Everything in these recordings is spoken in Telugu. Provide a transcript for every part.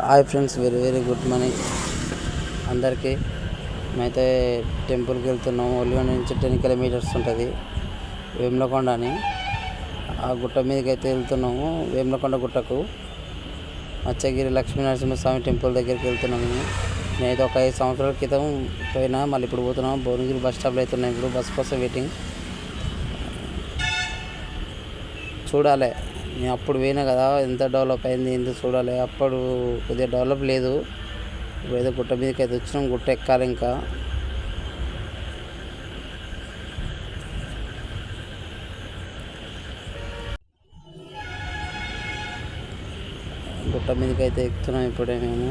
Hi friends, very very good morning అందరికీ. మేమైతే టెంపుల్కి వెళ్తున్నాము. ఒలిగొండ నుంచి 10 కిలోమీటర్స్ ఉంటుంది వేములకొండ అని. ఆ గుట్ట మీదకి అయితే వెళ్తున్నాము, వేములకొండ గుట్టకు. మత్స్యగిరి లక్ష్మీనరసింహస్వామి టెంపుల్ దగ్గరికి వెళ్తున్నాము. నేనైతే ఒక 5 సంవత్సరాల క్రితం పోయినా, మళ్ళీ ఇప్పుడు పోతున్నాము. భువనగిరి బస్ స్టాప్లో అవుతున్నాయి. ఇప్పుడు బస్ కోసం వెయిటింగ్. చూడాలి, నేను అప్పుడు పోయినా కదా ఎంత డెవలప్ అయింది ఎందుకు చూడాలి. అప్పుడు కొద్దిగా డెవలప్ లేదు. ఇప్పుడు ఏదో గుట్ట మీదకి అయితే వచ్చినాం, గుట్ట ఎక్కాలి. ఇంకా గుట్ట మీదకి అయితే ఎక్కుతున్నాం ఇప్పుడే మేము.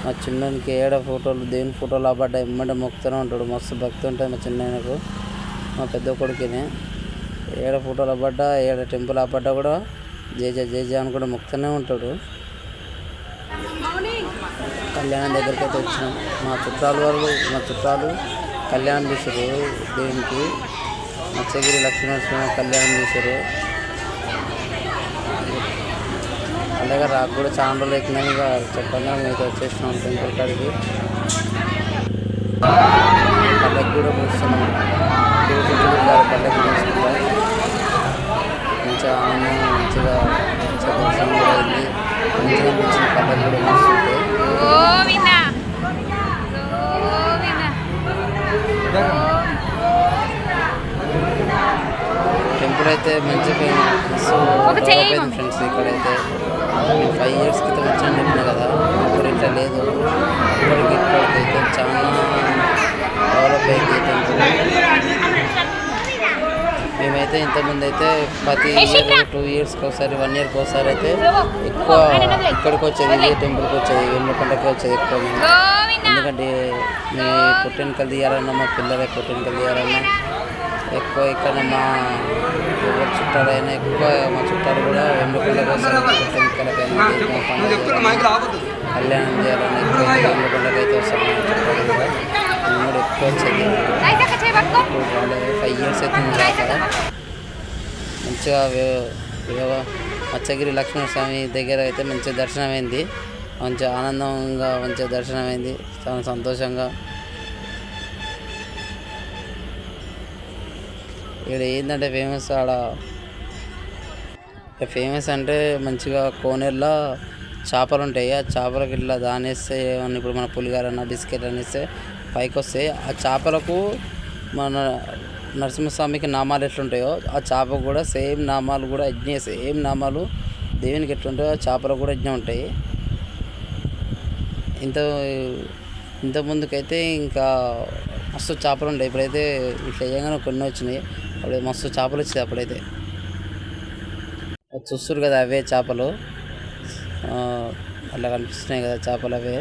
మా చిన్నకి ఫోటోలు, దేవుని ఫోటోలు అబ్బడ్డ ఎమ్మడే మొక్కుతూనే ఉంటాడు. మస్తు భక్తి ఉంటుంది మా చిన్నకు, మా పెద్ద కొడుకునే. ఫోటోలు అబ్బడ్డా, టెంపుల్ అబ్బడ్డా కూడా జై జై జై జై అని కూడా మొక్కుతూనే ఉంటాడు. కళ్యాణం దగ్గరికి అయితే వచ్చినాం. మా చుట్టాలు కళ్యాణం చేశారు దేవునికి. మత్స్యగిరి లక్ష్మీనరసింహ కళ్యాణం చేశారు. అలాగే రాకు కూడా చాలా రోజులు అవుతున్నాయి. ఇక చెప్పంగా మీతో వచ్చేసినాం టెంపుల్ కాడికి. పల్లెకి కూడా కూర్చున్నాం. పల్లెకి కూర్చుంటాం. మంచిగా ఆనందం, మంచిగా దర్శనం కూడా అయింది. మంచిగా అనిపించింది. పల్లెకి కూడా కూర్చుంటే టెంపుల్ అయితే మంచి ఫేమస్ ఫ్రెండ్స్. ఇక్కడైతే 5 years క్రితం వచ్చాను చెప్పిన కదా, ఇప్పుడు ఇట్లా లేదు. ఇప్పటికైతే చాలా డెవలప్ అయింది టెంపుల్. మేమైతే ఇంతకుముందు అయితే ప్రతి ఇయర్ 2 yearsకి ఒకసారి 1 yearకి ఒకసారి అయితే ఎక్కువ ఇక్కడికి వచ్చేది, ఇదే టెంపుల్కి వచ్చేది, వేములకొండకి వచ్చేది ఎక్కువ మేము. ఎందుకంటే మీ పుట్టినకలు తీయాలన్నా, మా పిల్లల పుట్టినకలు తీయాలన్నా ఎక్కువ ఇక్కడ మా ఎవరు చుట్టాలైనా ఎక్కువ మా చుట్టాలు కూడా వేములకొండకి వస్తారు. పుట్టినకలకైనా కళ్యాణం చేయాలన్నా ఎక్కువ వేములకొండకి అయితే వస్తాం. చుట్టాలు కూడా మేము కూడా ఎక్కువ వచ్చేది. ఇప్పుడు 5 years అవుతుంది కాక మంచిగా మత్స్యగిరి లక్ష్మీనరస్వామి దగ్గర అయితే మంచిగా దర్శనం అయింది. మంచిగా ఆనందంగా మంచిగా దర్శనం అయింది. చాలా సంతోషంగా. ఇక్కడ ఏంటంటే ఫేమస్ అంటే మంచిగా కోనేరులో చేపలు ఉంటాయి. ఆ చేపలకి ఇట్లా దానేస్తే, ఇప్పుడు మన పులిగారు అన్న బిస్కెట్ అనేస్తే పైకి వస్తాయి. ఆ చేపలకు మన నరసింహస్వామికి నామాలు ఎట్లుంటాయో ఆ చేపకు కూడా సేమ్ నామాలు కూడా సేమ్ నామాలు దేవునికి ఎట్లుంటాయో ఆ చేపలకు కూడా యజ్ఞం ఉంటాయి. ఇంత ముందుకైతే ఇంకా మస్తు చేపలు ఉంటాయి. ఇప్పుడైతే ఇట్లా వేయగానే కొన్ని వచ్చినాయి. అప్పుడు మస్తు చేపలు వచ్చాయి. అప్పుడైతే చూస్తారు కదా, అవే చేపలు అట్లా కనిపిస్తున్నాయి కదా చేపలు అవే.